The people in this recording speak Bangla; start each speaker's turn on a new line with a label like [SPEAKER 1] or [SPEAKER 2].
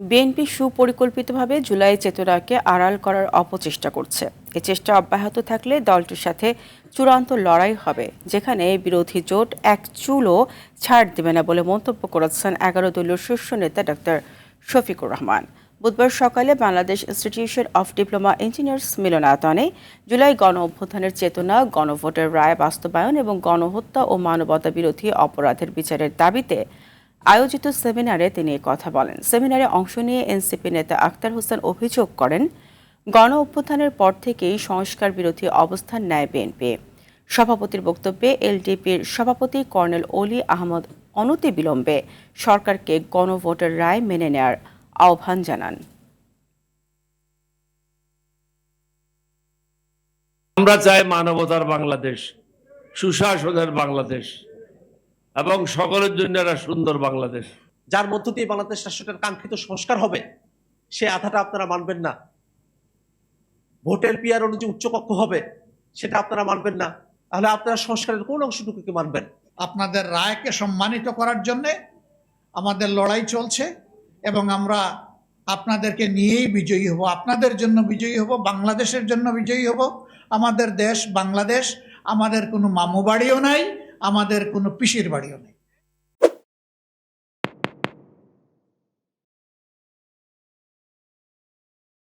[SPEAKER 1] বিএনপি সুপরিকল্পিতভাবে জুলাই চেতনাকে আড়াল করার অপচেষ্টা করছে। এ চেষ্টা অব্যাহত থাকলে দলটির সাথে চূড়ান্ত লড়াই হবে, যেখানে বিরোধী জোট এক চুলও ছাড় দেবে না বলে মন্তব্য করেছেন 11 দলীয় শীর্ষ নেতা ডক্টর শফিকুর রহমান। বুধবার সকালে Bangladesh institution of diploma engineers মিলনায়তনে জুলাই গণ অভ্যুত্থানের চেতনা, গণভোটের রায় বাস্তবায়ন এবং গণহত্যা ও মানবতা বিরোধী অপরাধের বিচারের দাবিতে আয়োজিত সেমিনারে তিনি কথা বলেন। সেমিনারে অংশ নিয়ে এনসিপি নেতা আক্তার হোসেন অভিযোগ করেন, গণ অভ্যুত্থানের পর থেকেই সংস্কার বিরোধী অবস্থান নেয় বিএনপি। সভাপতির বক্তব্যে এলডিপির সভাপতি কর্নেল অলি আহমদ অনতিবিলম্বে সরকারকে গণভোটের রায় মেনে নেয়ার আহ্বান জানান।
[SPEAKER 2] আমরা চাই মানবতার বাংলাদেশ, সুশাসনের বাংলাদেশ এবং সকলের জন্য একটা সুন্দর বাংলাদেশ,
[SPEAKER 3] যার মধ্য দিয়ে বাংলাদেশ রাষ্ট্রটার কাঙ্ক্ষিত সংস্কার হবে, সে আধাটা আপনারা মানবেন না। ভোটের পিয়ার অনুযায়ী উচ্চকক্ষ হবে, সেটা আপনারা মানবেন না। তাহলে আপনারা সংস্কারের কোন অংশটুকুকে মানবেন?
[SPEAKER 4] আপনাদের রায়কে সম্মানিত করার জন্যে আমাদের লড়াই চলছে এবং আমরা আপনাদেরকে নিয়েই বিজয়ী হব, আপনাদের জন্য বিজয়ী হব, বাংলাদেশের জন্য বিজয়ী হব। আমাদের দেশ বাংলাদেশ, আমাদের কোনো মামু বাড়িও নাই, আমাদের কোনো পিসির বাড়িও নেই।